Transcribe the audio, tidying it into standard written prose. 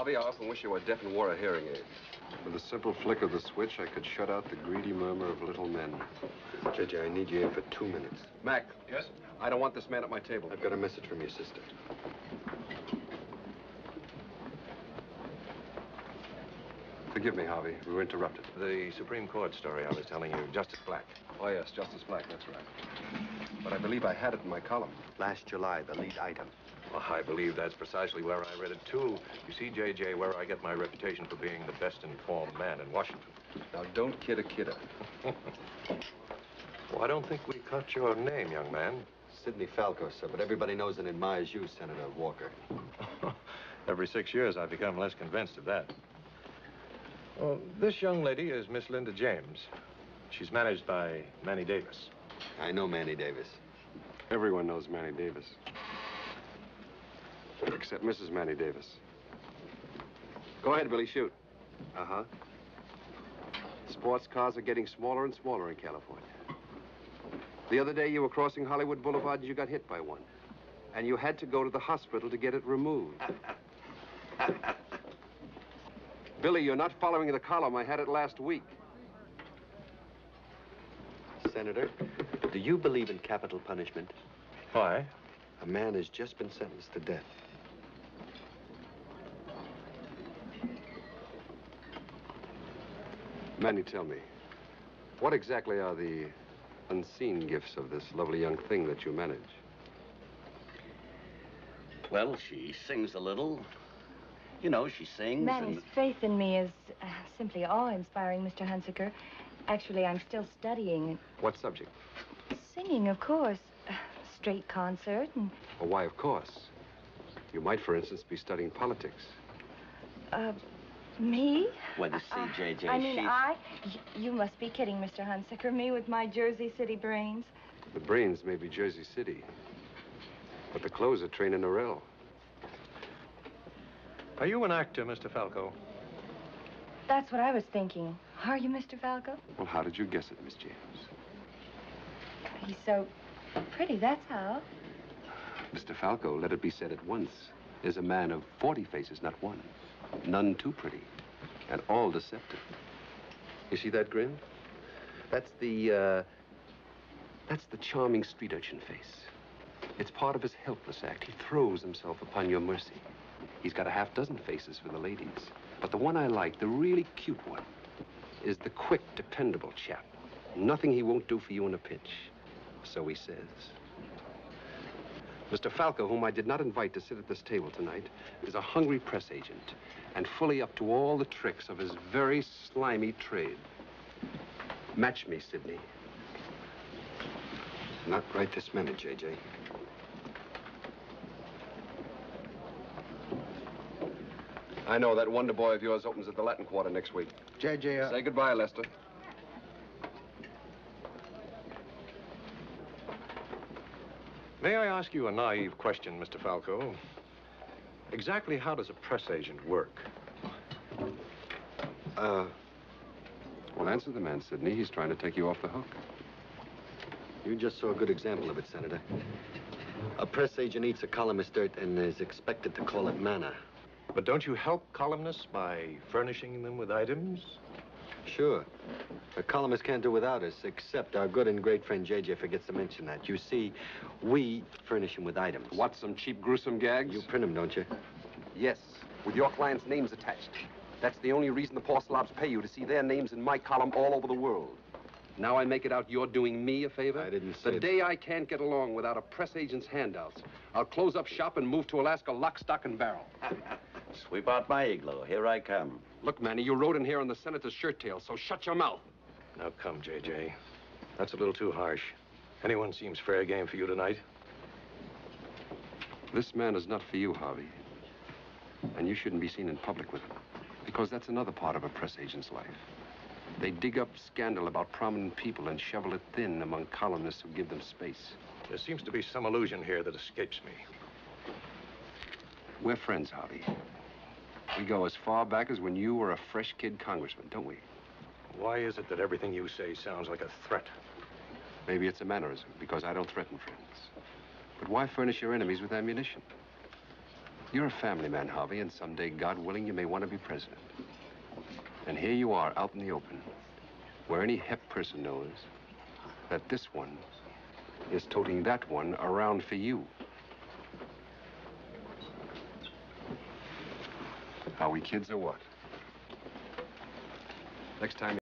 Harvey, I often wish you were deaf and wore a hearing aid. With a simple flick of the switch, I could shut out the greedy murmur of little men. JJ, I need you here for 2 minutes. Mac. Yes? I don't want this man at my table. I've got a message from your sister. Forgive me, Harvey. We were interrupted. The Supreme Court story I was telling you, Justice Black. Oh, yes, Justice Black, that's right. But I believe I had it in my column. Last July, the lead item. Well, I believe that's precisely where I read it, too. You see, J.J., where I get my reputation for being the best-informed man in Washington. Now, don't kid a kidder. Well, I don't think we caught your name, young man. Sidney Falco, sir, but everybody knows and admires you, Senator Walker. Every 6 years, I've become less convinced of that. Well, this young lady is Miss Linda James. She's managed by Manny Davis. I know Manny Davis. Everyone knows Manny Davis. Except Mrs. Manny Davis. Go ahead, Billy, shoot. Uh-huh. Sports cars are getting smaller and smaller in California. The other day, you were crossing Hollywood Boulevard and you got hit by one. And you had to go to the hospital to get it removed. Billy, you're not following the column. I had it last week. Senator, do you believe in capital punishment? Why? A man has just been sentenced to death. Manny, tell me, what exactly are the unseen gifts of this lovely young thing that you manage? Well, she sings a little. You know, she sings. Manny's faith in me is simply awe-inspiring, Mr. Hunsaker. Actually, I'm still studying. What subject? Singing, of course. Straight concert and... Well, why, of course. You might, for instance, be studying politics. Me? Well, you see, J.J., I mean, You must be kidding, Mr. Hunsaker. Me with my Jersey City brains. The brains may be Jersey City, but the clothes are trained in Orel. Are you an actor, Mr. Falco? That's what I was thinking. Are you, Mr. Falco? Well, how did you guess it, Miss James? He's so pretty, that's how. Mr. Falco, let it be said at once, is a man of 40 faces, not one. None too pretty, and all deceptive. You see that grin? That's the charming street urchin face. It's part of his helpless act. He throws himself upon your mercy. He's got a half dozen faces for the ladies. But the one I like, the really cute one, is the quick, dependable chap. Nothing he won't do for you in a pinch. So he says. Mr. Falco, whom I did not invite to sit at this table tonight, is a hungry press agent and fully up to all the tricks of his very slimy trade. Match me, Sidney. Not right this minute, J.J. I know that wonder boy of yours opens at the Latin Quarter next week. J.J., Say goodbye, Lester. May I ask you a naive question, Mr. Falco? Exactly how does a press agent work? Well, answer the man, Sidney. He's trying to take you off the hook. You just saw a good example of it, Senator. A press agent eats a columnist dirt and is expected to call it manna. But don't you help columnists by furnishing them with items? Sure. A columnist can't do without us, except our good and great friend J.J. forgets to mention that. You see, we furnish him with items. What, some cheap, gruesome gags? You print them, don't you? Yes, with your clients' names attached. That's the only reason the poor slobs pay you, to see their names in my column all over the world. Now I make it out you're doing me a favor? I didn't say... The day I can't get along without a press agent's handouts, I'll close up shop and move to Alaska lock, stock, and barrel. Sweep out my igloo. Here I come. Look, Manny, you rode in here on the senator's shirt tail, so shut your mouth. Now, come, J.J. That's a little too harsh. Anyone seems fair game for you tonight. This man is not for you, Harvey. And you shouldn't be seen in public with him. Because that's another part of a press agent's life. They dig up scandal about prominent people and shovel it thin among columnists who give them space. There seems to be some illusion here that escapes me. We're friends, Harvey. We go as far back as when you were a fresh kid congressman, don't we? Why is it that everything you say sounds like a threat? Maybe it's a mannerism, because I don't threaten friends. But why furnish your enemies with ammunition? You're a family man, Harvey, and someday, God willing, you may want to be president. And here you are out in the open, where any hep person knows that this one is toting that one around for you. Are we kids or what? Next time